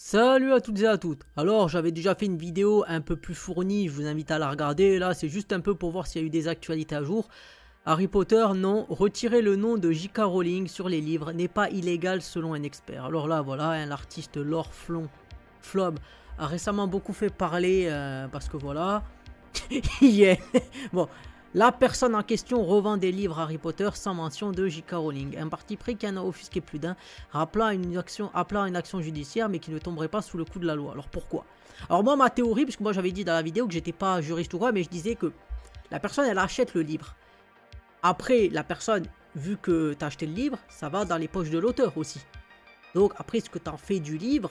Salut à toutes et à toutes. Alors j'avais déjà fait une vidéo un peu plus fournie, je vous invite à la regarder. Là c'est juste un peu pour voir s'il y a eu des actualités à jour. Harry Potter, non. Retirer le nom de J.K. Rowling sur les livres n'est pas illégal selon un expert. Alors là voilà, hein, l'artiste Laure Flob a récemment beaucoup fait parler parce que voilà. Yeah. Bon. La personne en question revend des livres Harry Potter sans mention de J.K. Rowling. Un parti pris qui en a offusqué plus d'un, appelant une action judiciaire mais qui ne tomberait pas sous le coup de la loi. Alors pourquoi? Alors moi ma théorie, parce que moi j'avais dit dans la vidéo que j'étais pas juriste ou quoi, mais je disais que la personne elle achète le livre. Après la personne, vu que tu as acheté le livre, ça va dans les poches de l'auteur aussi. Donc après ce que tu en fais du livre,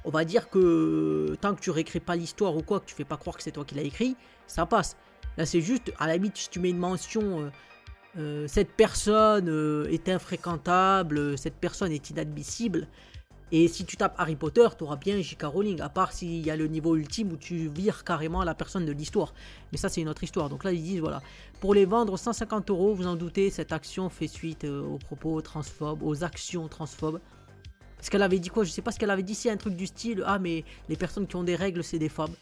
on va dire que tant que tu réécris pas l'histoire ou quoi, que tu fais pas croire que c'est toi qui l'as écrit, ça passe. Là, c'est juste, à la limite, si tu mets une mention, cette personne est infréquentable, cette personne est inadmissible. Et si tu tapes Harry Potter, tu auras bien J.K. Rowling, à part s'il y a le niveau ultime où tu vires carrément la personne de l'histoire. Mais ça, c'est une autre histoire. Donc là, ils disent, voilà, pour les vendre 150 €, vous en doutez, cette action fait suite aux propos transphobes, aux actions transphobes. Parce qu'elle avait dit quoi? Je sais pas ce qu'elle avait dit, c'est un truc du style, ah, mais les personnes qui ont des règles, c'est des phobes.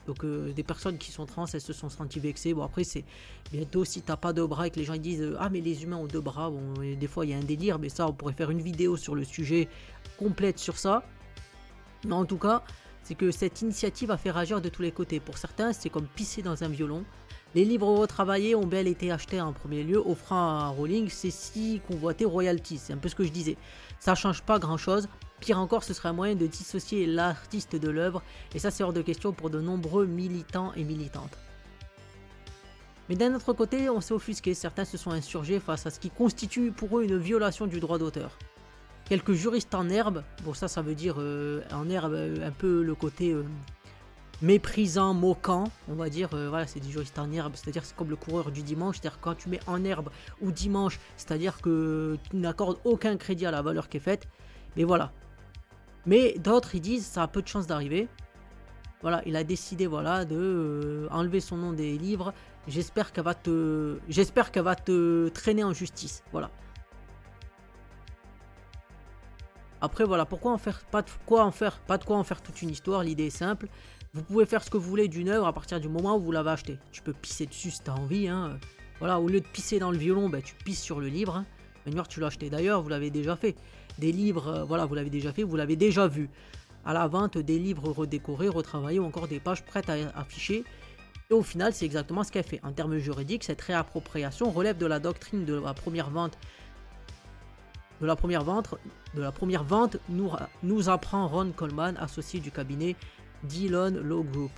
Donc des personnes qui sont trans, elles se sont senties vexées. Bon après c'est bientôt si t'as pas de bras et que les gens ils disent ah mais les humains ont deux bras. Bon et des fois il y a un délire mais ça on pourrait faire une vidéo sur le sujet complète sur ça. Mais en tout cas c'est que cette initiative a fait réagir de tous les côtés. Pour certains c'est comme pisser dans un violon. Les livres retravaillés ont bel été achetés en premier lieu, offrant à Rowling ces si convoités royalties. C'est un peu ce que je disais. Ça change pas grand chose. Pire encore, ce serait un moyen de dissocier l'artiste de l'œuvre, et ça c'est hors de question pour de nombreux militants et militantes. Mais d'un autre côté, on s'est offusqué, certains se sont insurgés face à ce qui constitue pour eux une violation du droit d'auteur. Quelques juristes en herbe, bon ça veut dire en herbe un peu le côté méprisant, moquant, on va dire, voilà c'est des juristes en herbe, c'est-à-dire c'est comme le coureur du dimanche, c'est-à-dire quand tu mets en herbe ou dimanche, c'est-à-dire que tu n'accordes aucun crédit à la valeur qui est faite, mais voilà. Mais d'autres ils disent ça a peu de chances d'arriver. Voilà, il a décidé voilà de enlever son nom des livres. J'espère qu'elle va te traîner en justice. Voilà. Après voilà, pourquoi en faire pas de quoi en faire toute une histoire. L'idée est simple. Vous pouvez faire ce que vous voulez d'une œuvre à partir du moment où vous l'avez acheté. Tu peux pisser dessus si tu as envie. Hein. Voilà, au lieu de pisser dans le violon, ben, tu pisses sur le livre. Hein. Manière, tu l'as acheté. D'ailleurs, vous l'avez déjà fait. Des livres, voilà, vous l'avez déjà fait, vous l'avez déjà vu. À la vente, des livres redécorés, retravaillés ou encore des pages prêtes à afficher. Et au final, c'est exactement ce qu'elle fait. En termes juridiques, cette réappropriation relève de la doctrine de la première vente. Nous apprend Ron Coleman, associé du cabinet Dillon Law Group.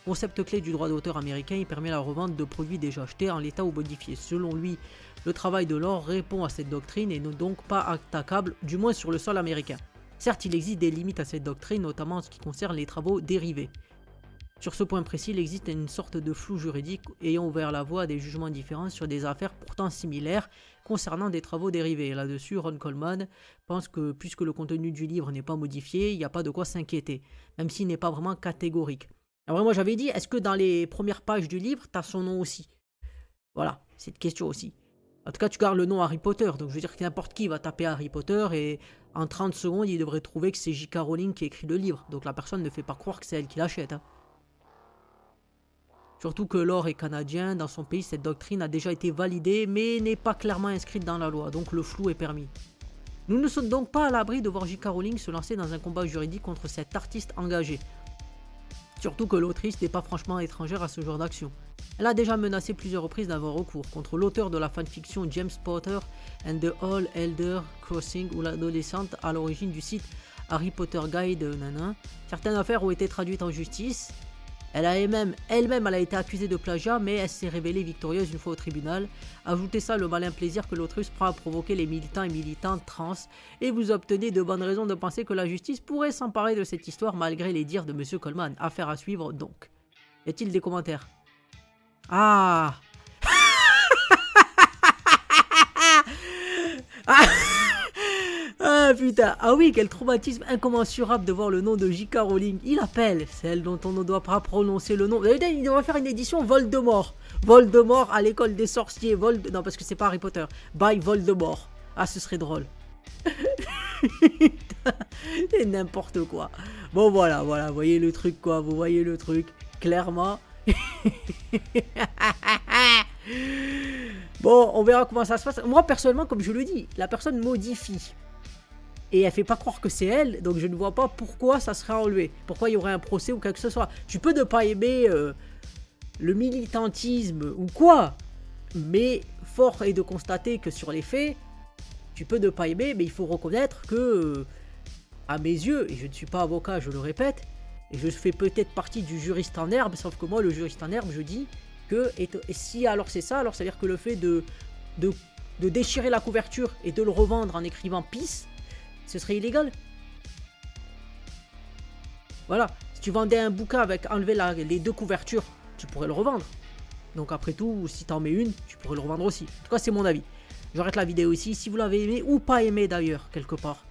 Concept clé du droit d'auteur américain, il permet la revente de produits déjà achetés en l'état ou modifiés. Selon lui, le travail de Laure répond à cette doctrine et n'est donc pas attaquable, du moins sur le sol américain. Certes, il existe des limites à cette doctrine, notamment en ce qui concerne les travaux dérivés. Sur ce point précis, il existe une sorte de flou juridique ayant ouvert la voie à des jugements différents sur des affaires pourtant similaires concernant des travaux dérivés. Là-dessus, Ron Coleman pense que puisque le contenu du livre n'est pas modifié, il n'y a pas de quoi s'inquiéter, même s'il n'est pas vraiment catégorique. Alors moi j'avais dit, est-ce que dans les premières pages du livre, tu as son nom aussi? Voilà, c'est une question aussi. En tout cas, tu gardes le nom Harry Potter, donc je veux dire que n'importe qui va taper Harry Potter et en 30 secondes, il devrait trouver que c'est J.K. Rowling qui écrit le livre. Donc la personne ne fait pas croire que c'est elle qui l'achète. Hein. Surtout que Laure est canadien, dans son pays, cette doctrine a déjà été validée, mais n'est pas clairement inscrite dans la loi, donc le flou est permis. Nous ne sommes donc pas à l'abri de voir J.K. Rowling se lancer dans un combat juridique contre cet artiste engagé. Surtout que l'autrice n'est pas franchement étrangère à ce genre d'action. Elle a déjà menacé plusieurs reprises d'avoir recours contre l'auteur de la fanfiction James Potter and the All Elder Crossing ou l'adolescente à l'origine du site Harry Potter Guide. Certaines affaires ont été traduites en justice. Elle-même a été accusée de plagiat, mais elle s'est révélée victorieuse une fois au tribunal. Ajoutez ça le malin plaisir que l'autrice prend à provoquer les militants et militantes trans, et vous obtenez de bonnes raisons de penser que la justice pourrait s'emparer de cette histoire malgré les dires de M. Coleman. Affaire à suivre donc. Y a-t-il des commentaires? Ah Ah putain, ah oui, quel traumatisme incommensurable de voir le nom de J.K. Rowling. Il appelle celle dont on ne doit pas prononcer le nom. Il devrait faire une édition Voldemort. Voldemort à l'école des sorciers. Non, parce que c'est pas Harry Potter. By Voldemort. Ah, ce serait drôle. C'est n'importe quoi. Bon, voilà, voilà, vous voyez le truc, quoi. Vous voyez le truc, clairement. Bon, on verra comment ça se passe. Moi, personnellement, comme je le dis, la personne modifie. Et elle fait pas croire que c'est elle, donc je ne vois pas pourquoi ça serait enlevé. Pourquoi il y aurait un procès ou quelque que ce soit. Tu peux ne pas aimer le militantisme ou quoi, mais fort est de constater que sur les faits, tu peux ne pas aimer, mais il faut reconnaître que, à mes yeux, et je ne suis pas avocat, je le répète, et je fais peut-être partie du juriste en herbe, sauf que moi, le juriste en herbe, je dis que, et si alors c'est ça, alors ça veut dire que le fait de déchirer la couverture et de le revendre en écrivant PIS, ce serait illégal. Voilà, si tu vendais un bouquin avec enlever les deux couvertures, tu pourrais le revendre. Donc après tout, si t'en mets une, tu pourrais le revendre aussi. En tout cas, c'est mon avis. J'arrête la vidéo ici. Si vous l'avez aimé ou pas aimé d'ailleurs, quelque part,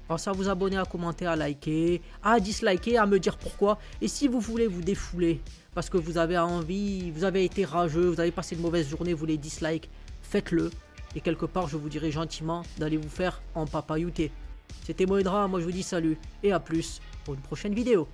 pensez à vous abonner, à commenter, à liker, à disliker, à me dire pourquoi. Et si vous voulez vous défouler, parce que vous avez envie, vous avez été rageux, vous avez passé une mauvaise journée, vous voulez dislike, faites-le. Et quelque part, je vous dirai gentiment d'aller vous faire en papayouter. C'était Moedra, moi je vous dis salut et à plus pour une prochaine vidéo.